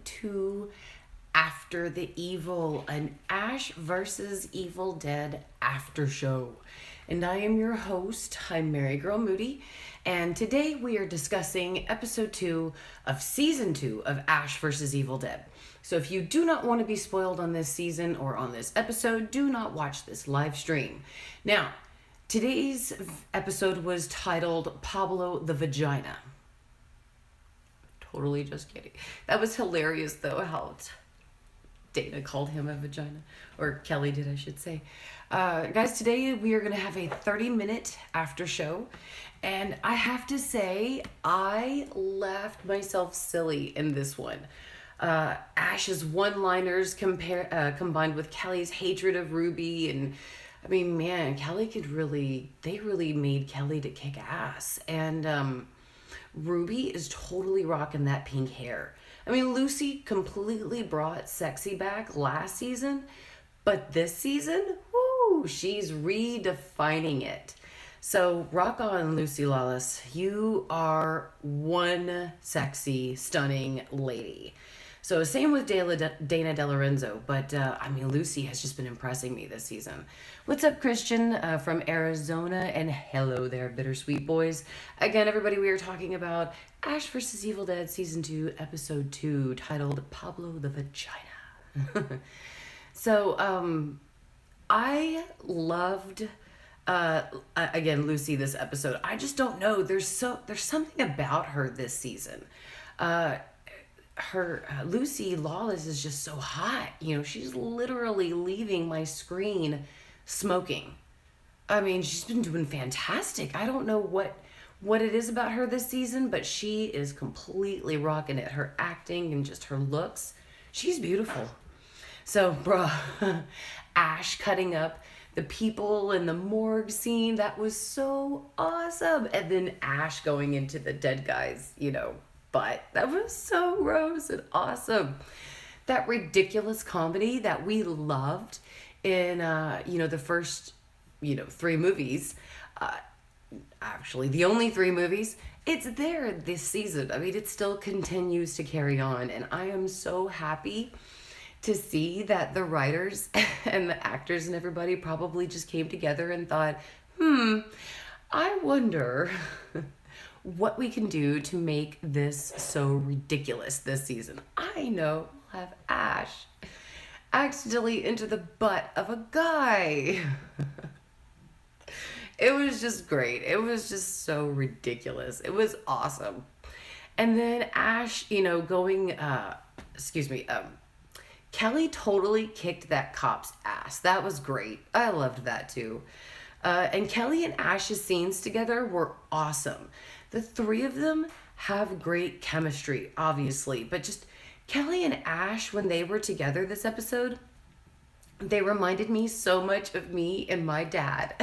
to After the Evil, an Ash versus Evil Dead after show. And I am your host. I'm Mary Girl Moody. And today we are discussing episode 2 of season 2 of Ash versus Evil Dead. So if you do not want to be spoiled on this season or on this episode, do not watch this live stream. Now, today's episode was titled Pablo the Vagina. Totally just kidding. That was hilarious though, how Dana called him a vagina. Or Kelly did, I should say. Guys, today we are going to have a 30-minute after show. And I have to say, I laughed myself silly in this one. Ash's one-liners combined with Kelly's hatred of Ruby. And I mean, man, they really made Kelly to kick ass. And Ruby is totally rocking that pink hair. I mean, Lucy completely brought sexy back last season, but this season, whoo, she's redefining it. So rock on, Lucy Lawless. You are one sexy, stunning lady. So same with Dana DeLorenzo, but I mean, Lucy has just been impressing me this season. What's up, Christian from Arizona, and hello there, Bittersweet Boys. Again, everybody, we are talking about Ash vs. Evil Dead Season 2, Episode 2, titled Pablo the Vagina. So, I loved, again, Lucy this episode. I just don't know, there's something about her this season. Lucy Lawless is just so hot. You know, she's literally leaving my screen smoking. I mean, she's been doing fantastic. I don't know what it is about her this season, but she is completely rocking it. Her acting and just her looks. She's beautiful. So, Ash cutting up the people in the morgue scene, that was so awesome. And then Ash going into the dead guys, but that was so gross and awesome. That ridiculous comedy that we loved in, the first, 3 movies. Actually, the only 3 movies. It's there this season. I mean, it still continues to carry on. And I am so happy to see that the writers and the actors and everybody probably just came together and thought, I wonder what we can do to make this so ridiculous this season. I know we'll have Ash accidentally into the butt of a guy. It was just great. It was just so ridiculous. It was awesome. And then Ash, Kelly totally kicked that cop's ass. That was great. I loved that too. And Kelly and Ash's scenes together were awesome. The 3 of them have great chemistry, obviously, but just Kelly and Ash, when they were together this episode, they reminded me so much of me and my dad.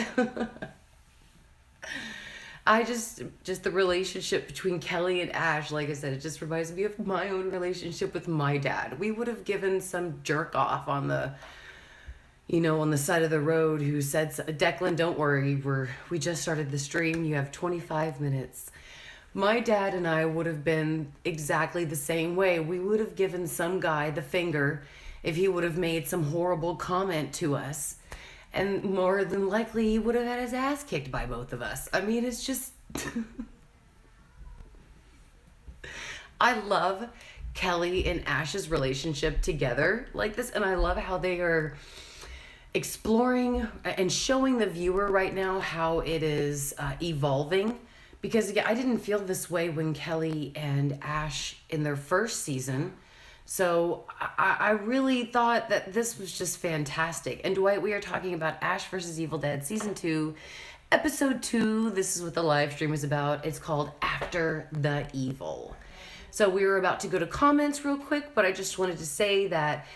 Just the relationship between Kelly and Ash, like I said, it just reminds me of my own relationship with my dad. We would have given some jerk off on the side of the road who said, Declan, don't worry, we just started the stream, you have 25 minutes. My dad and I would have been exactly the same way. We would have given some guy the finger if he would have made some horrible comment to us. And more than likely, he would have had his ass kicked by both of us. I mean, it's just... I love Kelly and Ash's relationship together like this, and I love how they are exploring and showing the viewer right now how it is evolving. Because again, I didn't feel this way when Kelly and Ash in their first season. So I really thought that this was just fantastic. And Dwight, we are talking about Ash vs. Evil Dead Season 2, Episode 2. This is what the live stream is about. It's called After the Evil. So we were about to go to comments real quick, but I just wanted to say that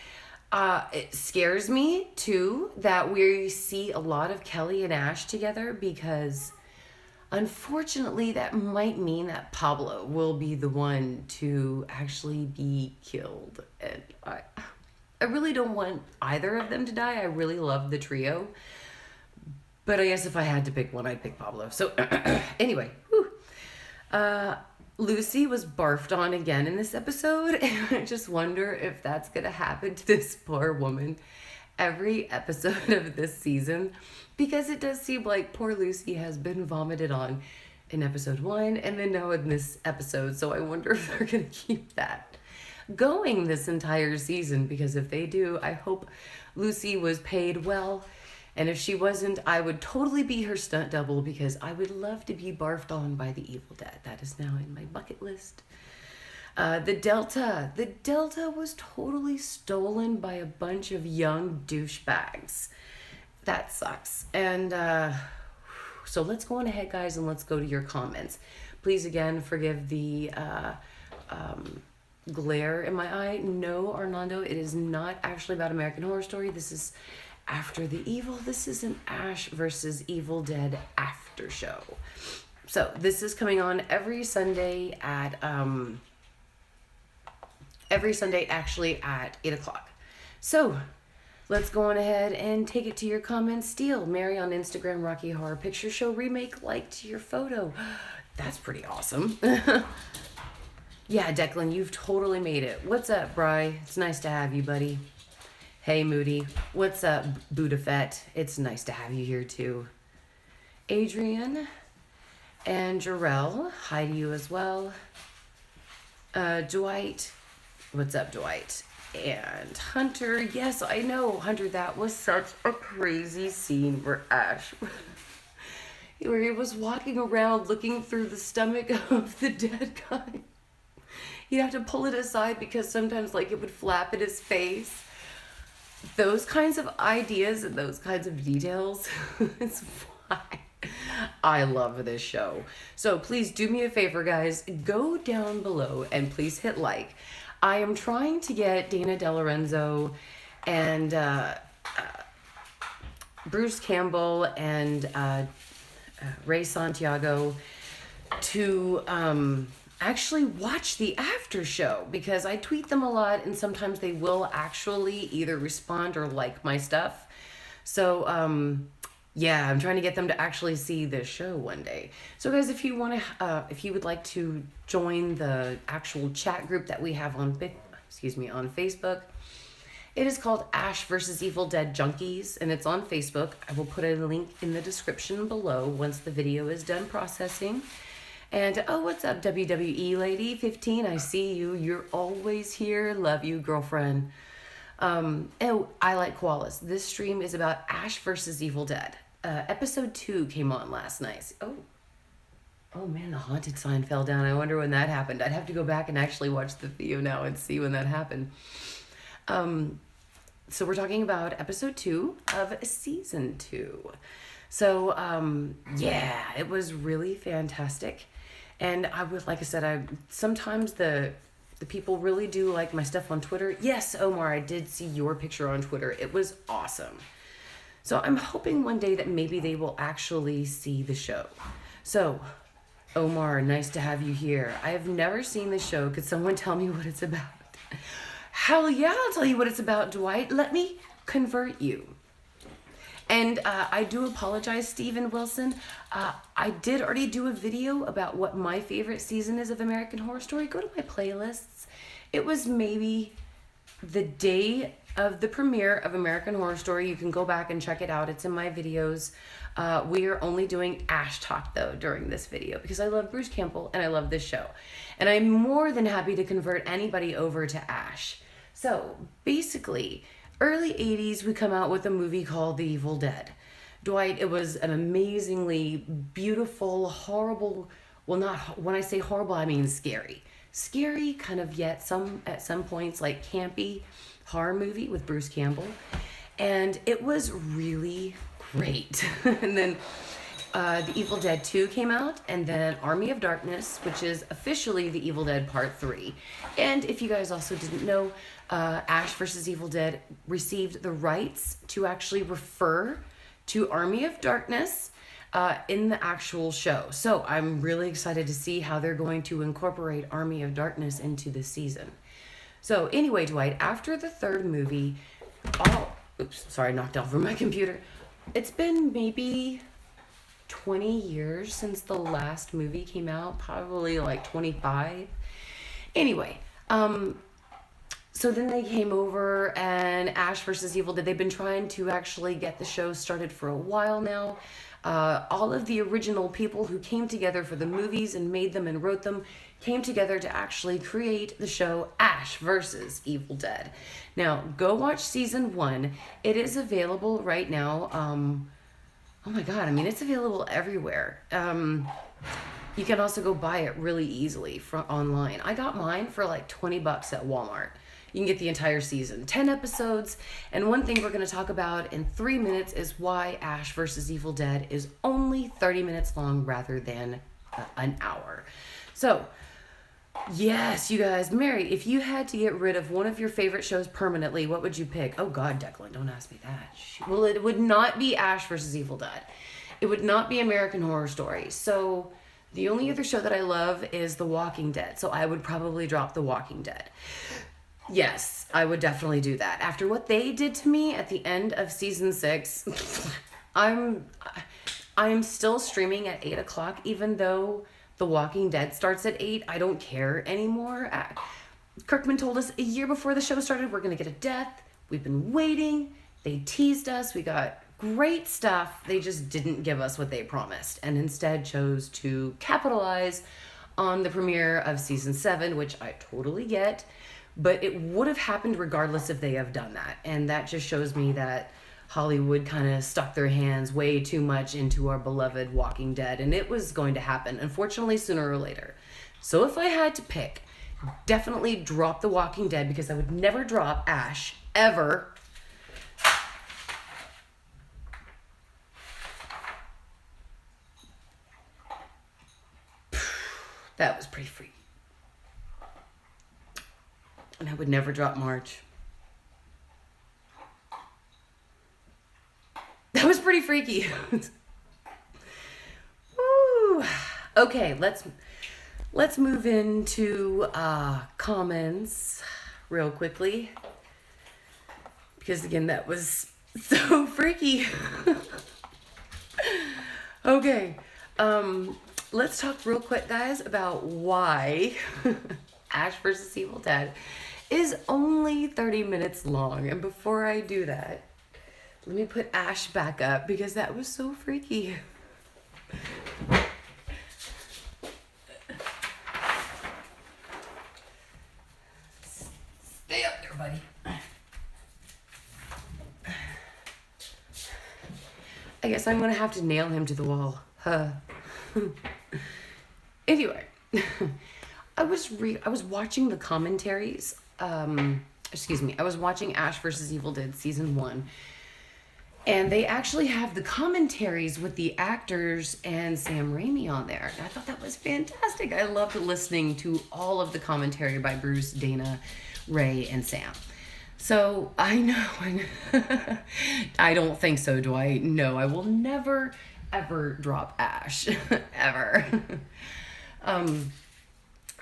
it scares me, too, that we see a lot of Kelly and Ash together because... unfortunately, that might mean that Pablo will be the one to actually be killed. And I really don't want either of them to die. I really love the trio. But I guess if I had to pick one, I'd pick Pablo. So anyway, Lucy was barfed on again in this episode, and I just wonder if that's gonna happen to this poor woman every episode of this season, because it does seem like poor Lucy has been vomited on in episode 1 and then now in this episode. So I wonder if they're gonna keep that going this entire season, because if they do, I hope Lucy was paid well. And if she wasn't, I would totally be her stunt double, because I would love to be barfed on by the Evil Dead. That is now in my bucket list. The Delta was totally stolen by a bunch of young douchebags. That sucks. And so let's go on ahead, guys, and let's go to your comments. Please, again, forgive the glare in my eye. No, Arnaldo, it is not actually about American Horror Story. This is After the Evil. This is an Ash versus Evil Dead after show. So this is coming on every Sunday actually at 8 o'clock. So let's go on ahead and take it to your comments. Steele, Mary on Instagram, Rocky Horror Picture Show remake liked your photo. That's pretty awesome. Yeah, Declan, you've totally made it. What's up, Bri? It's nice to have you, buddy. Hey, Moody. What's up, Budafet? It's nice to have you here, too. Adrian and Jarrell, hi to you as well. Dwight. What's up, Dwight? And Hunter. Yes, I know, Hunter. That was such a crazy scene where Ash... where he was walking around looking through the stomach of the dead guy. He'd have to pull it aside because sometimes, like, it would flap in his face. Those kinds of ideas and those kinds of details is why I love this show. So please do me a favor, guys. Go down below and please hit like. I am trying to get Dana DeLorenzo and Bruce Campbell and Ray Santiago to actually watch the after show, because I tweet them a lot and sometimes they will actually either respond or like my stuff. So yeah, I'm trying to get them to actually see this show one day. So guys, if you want to if you would like to join the actual chat group that we have on Facebook, it is called Ash versus Evil Dead Junkies, and it's on Facebook. I will put a link in the description below once the video is done processing. And, oh, what's up, WWE Lady 15? I see you. You're always here. Love you, girlfriend. Oh, I like koalas. This stream is about Ash versus Evil Dead. Episode 2 came on last night. Oh, man, the haunted sign fell down. I wonder when that happened. I'd have to go back and actually watch the video now and see when that happened. So we're talking about episode 2 of season 2. So, yeah, it was really fantastic. And like I said, sometimes the people really do like my stuff on Twitter. Yes, Omar, I did see your picture on Twitter. It was awesome. So I'm hoping one day that maybe they will actually see the show. So, Omar, nice to have you here. I have never seen the show. Could someone tell me what it's about? Hell yeah, I'll tell you what it's about, Dwight. Let me convert you. And I do apologize, Stephen Wilson. I did already do a video about what my favorite season is of American Horror Story. Go to my playlists. It was maybe the day of the premiere of American Horror Story. You can go back and check it out. It's in my videos. We are only doing Ash talk, though, during this video, because I love Bruce Campbell and I love this show. And I'm more than happy to convert anybody over to Ash. So, basically, early 80s, we come out with a movie called The Evil Dead. Dwight, it was an amazingly beautiful, horrible, well, not, when I say horrible, I mean scary. Scary, kind of yet at some points, like campy horror movie with Bruce Campbell. And it was really great. And then The Evil Dead 2 came out, and then Army of Darkness, which is officially The Evil Dead Part 3. And if you guys also didn't know, Ash vs. Evil Dead received the rights to actually refer to Army of Darkness in the actual show. So I'm really excited to see how they're going to incorporate Army of Darkness into this season. So anyway, Dwight, after the third movie, oops, sorry, knocked over my computer. It's been maybe 20 years since the last movie came out, probably like 25. Anyway, so then they came over and Ash versus Evil Dead. They've been trying to actually get the show started for a while now. All of the original people who came together for the movies and made them and wrote them came together to actually create the show Ash versus Evil Dead. Now, go watch season 1. It is available right now. Oh my god, I mean, it's available everywhere. You can also go buy it really easily from online. I got mine for like $20 at Walmart. You can get the entire season, 10 episodes. And one thing we're going to talk about in 3 minutes is why Ash versus Evil Dead is only 30 minutes long rather than an hour. So, yes, you guys, Mary, if you had to get rid of one of your favorite shows permanently, what would you pick? Oh God, Declan, don't ask me that. Well, it would not be Ash versus Evil Dead. It would not be American Horror Story. So the only other show that I love is The Walking Dead. So I would probably drop The Walking Dead. Yes, I would definitely do that. After what they did to me at the end of season 6, I'm still streaming at 8 o'clock, even though The Walking Dead starts at 8. I don't care anymore. Kirkman told us a year before the show started, we're going to get a death. We've been waiting. They teased us. We got great stuff. They just didn't give us what they promised and instead chose to capitalize on the premiere of season 7, which I totally get. But it would have happened regardless if they have done that. And that just shows me that Hollywood kind of stuck their hands way too much into our beloved Walking Dead. And it was going to happen, unfortunately, sooner or later. So if I had to pick, definitely drop The Walking Dead because I would never drop Ash, ever. That was pretty freaky. And I would never drop Marge. That was pretty freaky. Woo. Okay, let's move into comments real quickly. Because again, that was so freaky. Okay. Let's talk real quick, guys, about why Ash vs. Evil Dead is only 30 minutes long. And before I do that, let me put Ash back up because that was so freaky. Stay up there, buddy. I guess I'm gonna have to nail him to the wall. Anyway, I was watching the commentaries. I was watching Ash vs. Evil Dead season 1. And they actually have the commentaries with the actors and Sam Raimi on there. And I thought that was fantastic. I loved listening to all of the commentary by Bruce, Dana, Ray, and Sam. So I know, I don't think so, Dwight. No, I will never, ever drop Ash, ever.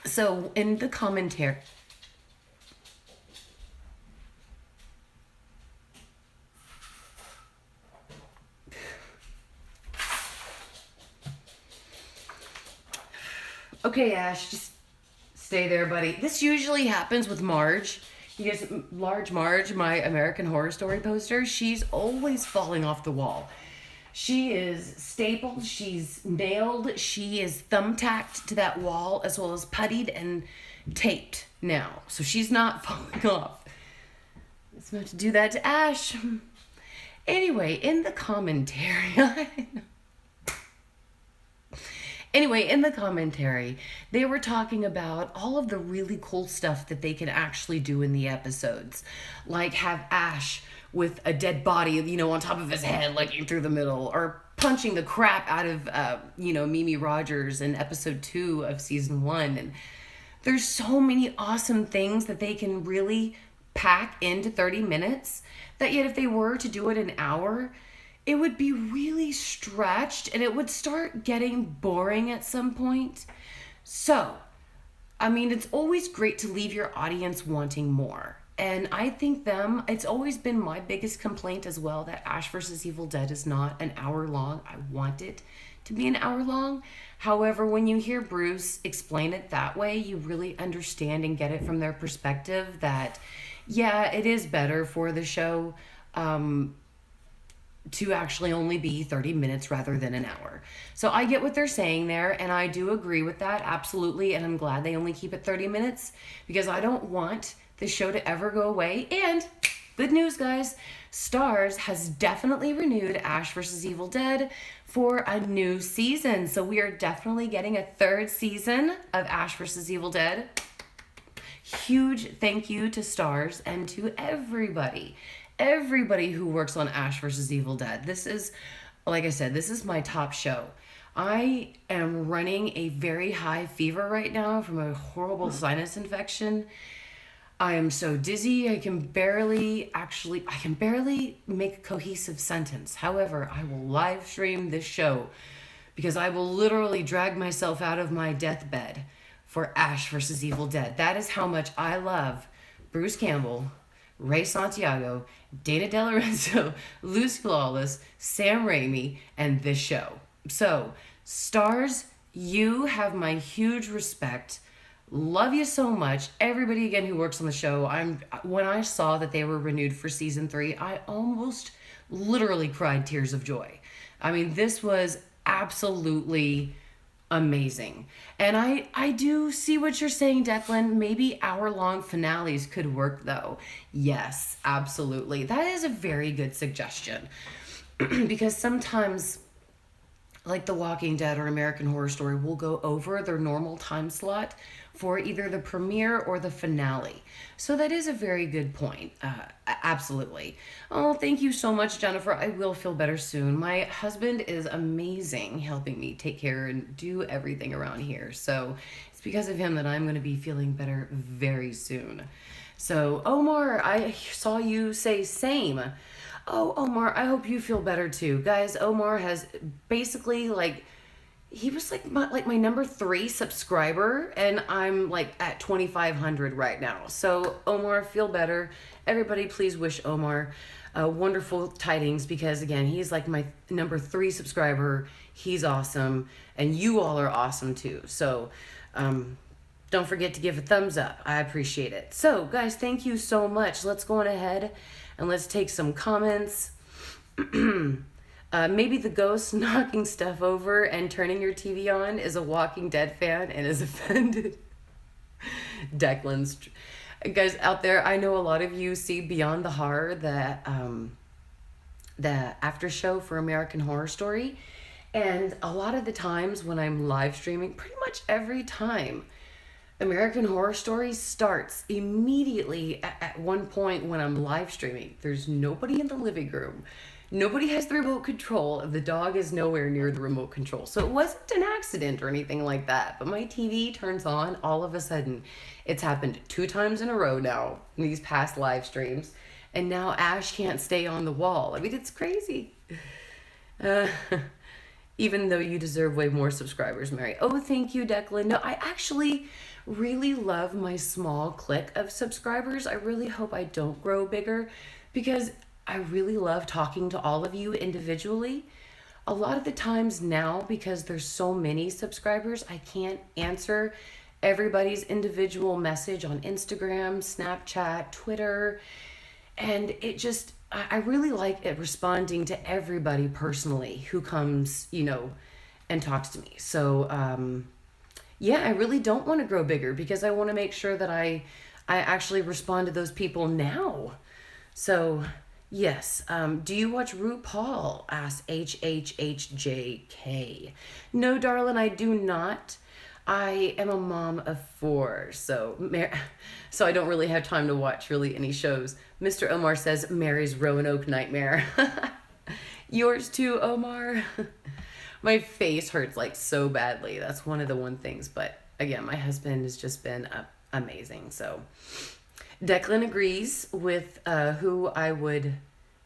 So in the commentary, okay, Ash, just stay there, buddy. This usually happens with Marge. You guys, Large Marge, my American Horror Story poster, she's always falling off the wall. She is stapled, she's nailed, she is thumbtacked to that wall as well as puttied and taped now. So she's not falling off. It's about to do that to Ash. Anyway, in the commentary, they were talking about all of the really cool stuff that they can actually do in the episodes. Like have Ash with a dead body, on top of his head, like through the middle, or punching the crap out of, Mimi Rogers in episode 2 of season 1. And there's so many awesome things that they can really pack into 30 minutes that yet if they were to do it an hour, it would be really stretched and it would start getting boring at some point. So, it's always great to leave your audience wanting more. And I think it's always been my biggest complaint as well that Ash vs. Evil Dead is not an hour long. I want it to be an hour long. However, when you hear Bruce explain it that way, you really understand and get it from their perspective that, yeah, it is better for the show to actually only be 30 minutes rather than an hour. So I get what they're saying there, and I do agree with that, absolutely. And I'm glad they only keep it 30 minutes because I don't want the show to ever go away. And good news, guys, Starz has definitely renewed Ash vs. Evil Dead for a new season. So we are definitely getting a third season of Ash vs. Evil Dead. Huge thank you to Starz and to everybody who works on Ash vs. Evil Dead. This is, like I said, this is my top show. I am running a very high fever right now from a horrible sinus infection. I am so dizzy, I can barely make a cohesive sentence. However, I will live stream this show because I will literally drag myself out of my deathbed for Ash vs. Evil Dead. That is how much I love Bruce Campbell, Ray Santiago, Dana De Lorenzo, Lucy Lawless, Sam Raimi, and this show. So, Starz, you have my huge respect. Love you so much. Everybody again who works on the show. When I saw that they were renewed for season 3, I almost literally cried tears of joy. I mean, this was absolutely amazing. And I do see what you're saying, Declan. Maybe hour-long finales could work, though. Yes, absolutely. That is a very good suggestion. Because sometimes, like The Walking Dead or American Horror Story, will go over their normal time slot for either the premiere or the finale. So that is a very good point. Absolutely. Oh, thank you so much, Jennifer. I will feel better soon. My husband is amazing helping me take care and do everything around here. So it's because of him that I'm going to be feeling better very soon. So, Omar, I saw you say same. Oh, Omar, I hope you feel better too. Guys, Omar has basically he was my number 3 subscriber, and I'm like at 2,500 right now. So Omar, feel better. Everybody, please wish Omar wonderful tidings because again, he's like my number 3 subscriber. He's awesome, and you all are awesome too. So don't forget to give a thumbs up. I appreciate it. So guys, thank you so much. Let's go on ahead and let's take some comments. Maybe the ghost knocking stuff over and turning your TV on is a Walking Dead fan and is offended. Declan's. Guys out there, I know a lot of you see Beyond the Horror, the after show for American Horror Story. And a lot of the times when I'm live streaming, pretty much every time, American Horror Story starts immediately at one point when I'm live streaming. There's nobody in the living room. Nobody has the remote control. The dog is nowhere near the remote control. So it wasn't an accident or anything like that. But my TV turns on all of a sudden. It's happened 2 times in a row now in these past live streams. And now Ash can't stay on the wall. I mean, it's crazy. Even though you deserve way more subscribers, Mary. Oh, thank you, Declan. No, I actually really love my small clique of subscribers. I really hope I don't grow bigger because I really love talking to all of you individually. A lot of the times now, because there's so many subscribers, I can't answer everybody's individual message on Instagram, Snapchat, Twitter. And it just, I really like it responding to everybody personally who comes, and talks to me. So, yeah, I really don't want to grow bigger because I want to make sure that I actually respond to those people now. So, yes. Do you watch RuPaul? Asks HHHJK. No, darling, I do not. I am a mom of 4, so I don't really have time to watch really any shows. Mr. Omar says Mary's Roanoke Nightmare. Yours too, Omar. My face hurts so badly. That's one of the things. But again, my husband has just been amazing. So Declan agrees with who I would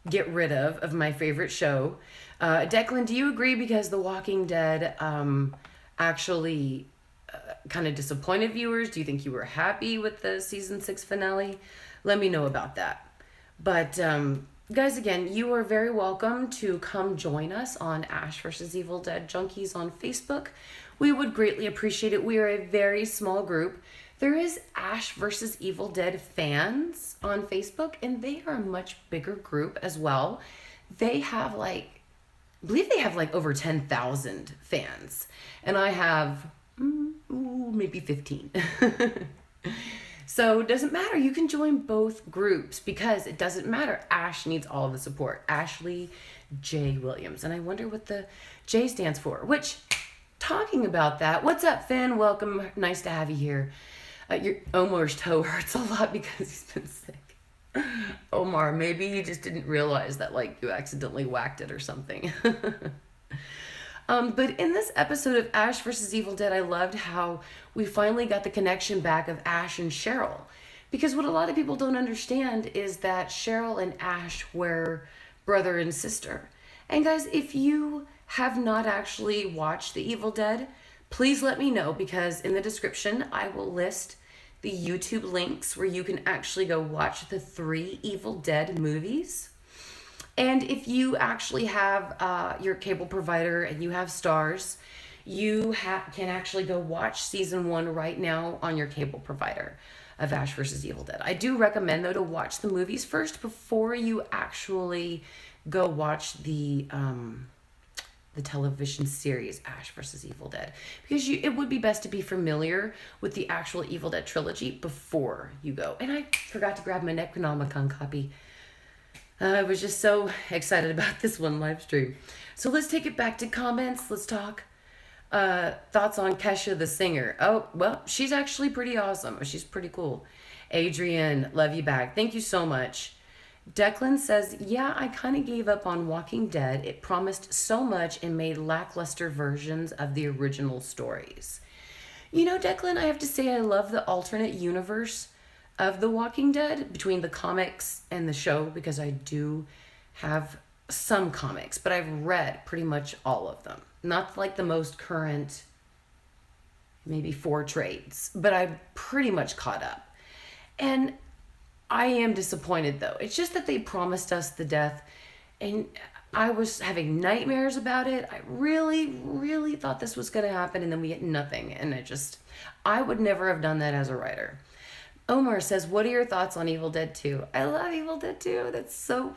get rid of my favorite show. Declan, do you agree because The Walking Dead actually kind of disappointed viewers? Do you think you were happy with the season 6 finale? Let me know about that. But Guys, again, you are very welcome to come join us on Ash vs. Evil Dead Junkies on Facebook. We would greatly appreciate it. We are a very small group. There is Ash vs. Evil Dead fans on Facebook, and they are a much bigger group as well. They have I believe they have over 10,000 fans, and I have maybe 15. So it doesn't matter. You can join both groups because it doesn't matter. Ash needs all the support. Ashley J. Williams. And I wonder what the J stands for. Which, talking about that, what's up, Finn? Welcome. Nice to have you here. Your Omar's toe hurts a lot because he's been sick. Omar, maybe you just didn't realize that you accidentally whacked it or something. But in this episode of Ash vs. Evil Dead, I loved how we finally got the connection back of Ash and Cheryl. Because what a lot of people don't understand is that Cheryl and Ash were brother and sister. And guys, if you have not actually watched The Evil Dead, please let me know, because in the description I will list the YouTube links where you can actually go watch the 3 Evil Dead movies. And if you actually have your cable provider and you have Stars, you can actually go watch season 1 right now on your cable provider of Ash vs. Evil Dead. I do recommend, though, to watch the movies first before you actually go watch the television series Ash vs. Evil Dead, because it would be best to be familiar with the actual Evil Dead trilogy before you go. And I forgot to grab my Necronomicon copy. I was just so excited about this one live stream. So let's take it back to comments. Let's talk thoughts on Kesha the singer. Oh, well, she's actually pretty awesome. She's pretty cool. Adrian, love you back. Thank you so much. Declan says, yeah, I kind of gave up on Walking Dead. It promised so much and made lackluster versions of the original stories. You know, Declan, I have to say I love the alternate universe of The Walking Dead between the comics and the show, because I do have some comics, but I've read pretty much all of them. Not the most current, maybe 4 trades, but I'm pretty much caught up. And I am disappointed, though. It's just that they promised us the death, and I was having nightmares about it. I really, really thought this was going to happen, and then we get nothing. And I would never have done that as a writer. Omar says, what are your thoughts on Evil Dead 2? I love Evil Dead 2.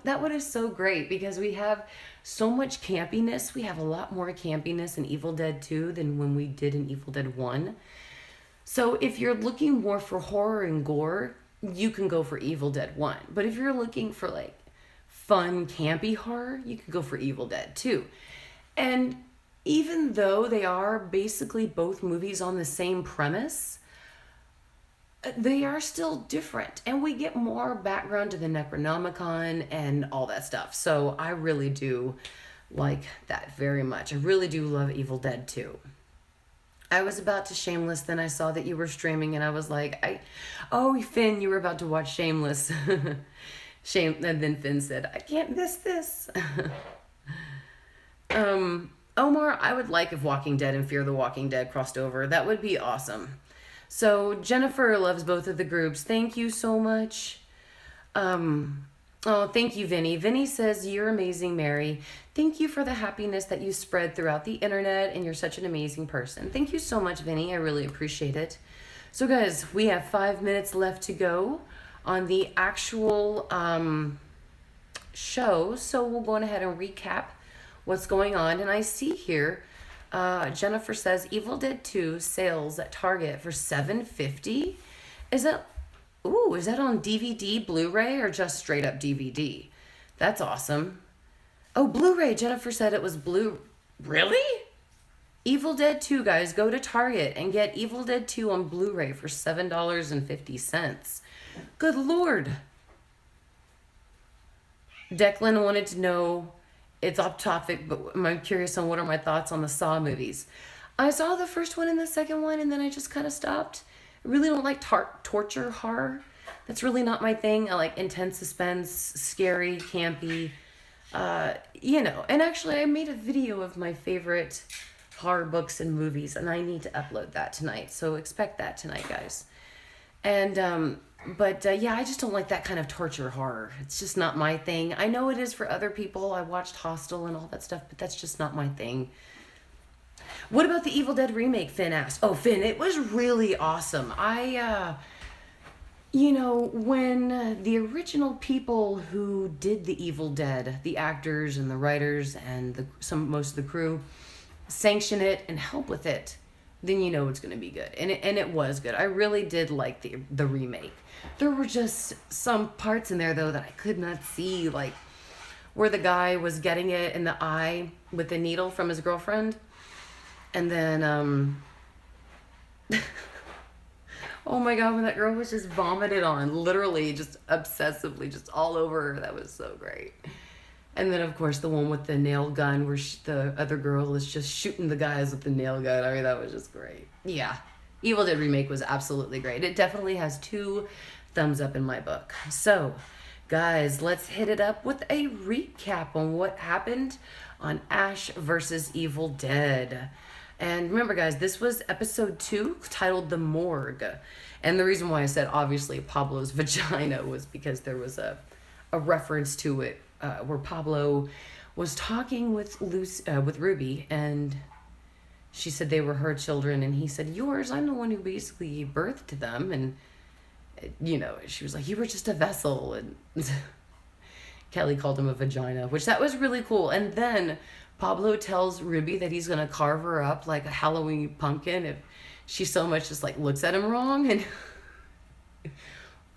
That one is so great because we have so much campiness. We have a lot more campiness in Evil Dead 2 than when we did in Evil Dead 1. So if you're looking more for horror and gore, you can go for Evil Dead 1. But if you're looking for fun, campy horror, you can go for Evil Dead 2. And even though they are basically both movies on the same premise, they are still different, and we get more background to the Necronomicon and all that stuff. So I really do like that very much. I really do love Evil Dead 2. I was about to Shameless, then I saw that you were streaming, and I was like, oh, Finn, you were about to watch Shameless. And then Finn said, I can't miss this. Omar, I would like if Walking Dead and Fear the Walking Dead crossed over. That would be awesome. So Jennifer loves both of the groups. Thank you so much. Oh, thank you, Vinny. Vinny says, you're amazing, Mary. Thank you for the happiness that you spread throughout the internet, and you're such an amazing person. Thank you so much, Vinny. I really appreciate it. So guys, we have 5 minutes left to go on the actual show. So we'll go ahead and recap what's going on. And I see here, Jennifer says Evil Dead 2 sales at Target for $7.50. Is that on DVD, Blu-ray, or just straight up DVD? That's awesome. Oh, Blu-ray. Jennifer said it was Really? Evil Dead 2, guys, go to Target and get Evil Dead 2 on Blu-ray for $7.50. Good Lord. Declan wanted to know, it's off topic, but I'm curious on what are my thoughts on the Saw movies. I saw the first one and the second one, and then I just kind of stopped. I really don't like torture horror. That's really not my thing. I like intense suspense, scary, campy, And actually, I made a video of my favorite horror books and movies, and I need to upload that tonight. So expect that tonight, guys. And But yeah, I just don't like that kind of torture horror. It's just not my thing. I know it is for other people. I watched Hostel and all that stuff, but that's just not my thing. What about the Evil Dead remake? Finn asked. Oh, Finn, it was really awesome. When the original people who did the Evil Dead, the actors and the writers and most of the crew, sanction it and help with it, then you know it's going to be good. And it was good. I really did like the remake. There were just some parts in there, though, that I could not see, like where the guy was getting it in the eye with the needle from his girlfriend. And then, oh my God, when that girl was just vomited on, literally just obsessively, just all over her. That was so great. And then, of course, the one with the nail gun where the other girl is just shooting the guys with the nail gun. I mean, that was just great. Yeah. Evil Dead Remake was absolutely great. It definitely has 2 thumbs up in my book. So, guys, let's hit it up with a recap on what happened on Ash versus Evil Dead. And remember, guys, this was episode 2 titled The Morgue. And the reason why I said, obviously, Pablo's vagina was because there was a reference to it where Pablo was talking with Ruby, and she said they were her children, and he said, yours, I'm the one who basically birthed them. And, she was like, you were just a vessel. And Kelly called him a vagina, which that was really cool. And then Pablo tells Ruby that he's going to carve her up like a Halloween pumpkin if she so much just like looks at him wrong. And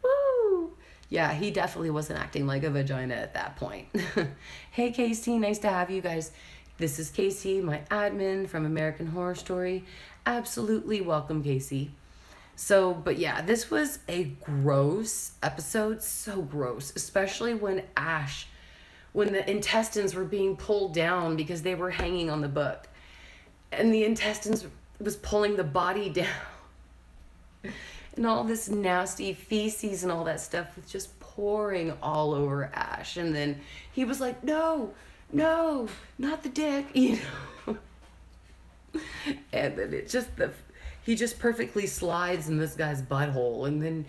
woo! Yeah, he definitely wasn't acting like a vagina at that point. Hey, Casey, nice to have you guys. This is Casey, my admin from American Horror Story. Absolutely welcome, Casey. So, but yeah, this was a gross episode. So gross, especially when the intestines were being pulled down because they were hanging on the book. And the intestines was pulling the body down. And all this nasty feces and all that stuff was just pouring all over Ash. And then he was like, no, not the dick, And then he just perfectly slides in this guy's butthole. And then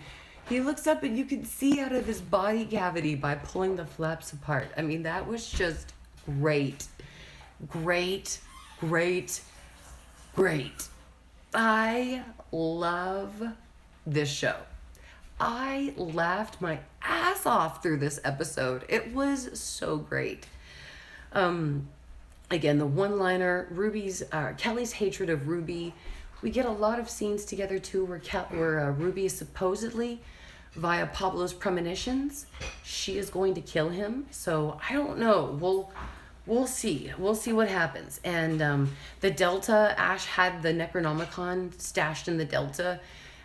he looks up and you can see out of his body cavity by pulling the flaps apart. I mean, that was just great. Great, great, great. I love this show. I laughed my ass off through this episode. It was so great. Again, the one-liner, Kelly's hatred of Ruby. We get a lot of scenes together too where Ruby is supposedly, via Pablo's premonitions, she is going to kill him. So I don't know. We'll see. We'll see what happens. And the Delta, Ash had the Necronomicon stashed in the Delta.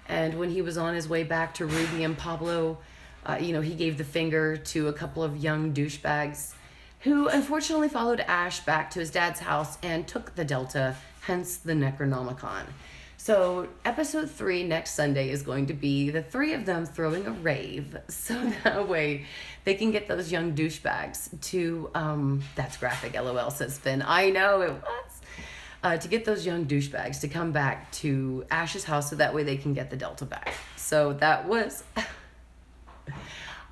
And when he was on his way back to Ruby and Pablo, he gave the finger to a couple of young douchebags who unfortunately followed Ash back to his dad's house and took the Delta, hence the Necronomicon. So episode 3 next Sunday is going to be the 3 of them throwing a rave. So that way they can get those young douchebags to, that's graphic, LOL, says Finn. I know it was. To get those young douchebags to come back to Ash's house so that way they can get the Delta back. So that was...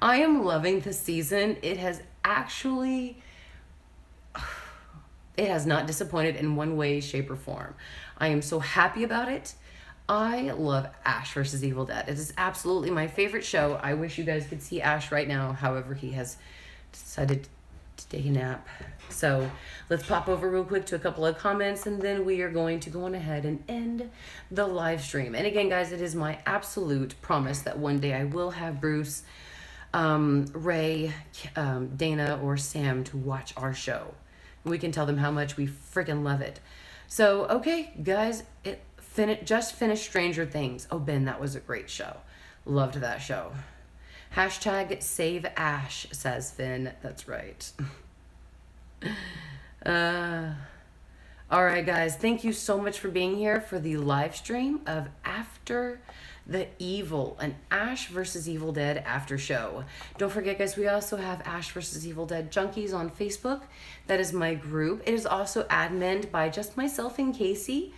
I am loving this season. It has not disappointed in one way, shape, or form. I am so happy about it. I love Ash versus Evil Dead. It is absolutely my favorite show. I wish you guys could see Ash right now. However, he has decided to take a nap. So let's pop over real quick to a couple of comments, and then we are going to go on ahead and end the live stream. And again, guys, it is my absolute promise that one day I will have Bruce, Ray, Dana, or Sam to watch our show. We can tell them how much we freaking love it. So, okay, guys, just finished Stranger Things. Oh, Ben, that was a great show. Loved that show. Hashtag save Ash, says Finn. That's right. All right, guys, thank you so much for being here for the live stream of After the Evil, an Ash versus Evil Dead after show. Don't forget, guys, we also have Ash versus Evil Dead Junkies on Facebook. That is my group. It is also adminned by just myself and Casey.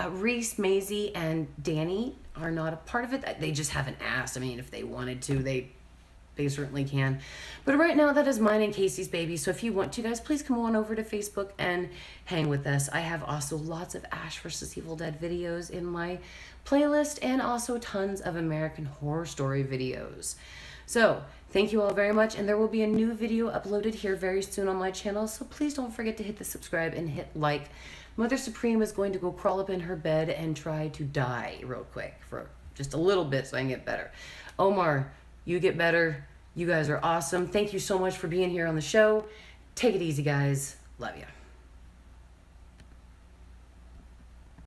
Reese, Maisie, and Danny are not a part of it. They just haven't asked. I mean, if they wanted to, they certainly can. But right now, that is mine and Casey's baby. So if you want to, guys, please come on over to Facebook and hang with us. I have also lots of Ash vs. Evil Dead videos in my playlist, and also tons of American Horror Story videos. So thank you all very much, and there will be a new video uploaded here very soon on my channel, so please don't forget to hit the subscribe and hit like. Mother Supreme is going to go crawl up in her bed and try to die real quick for just a little bit so I can get better. Omar, you get better. You guys are awesome. Thank you so much for being here on the show. Take it easy, guys. Love ya.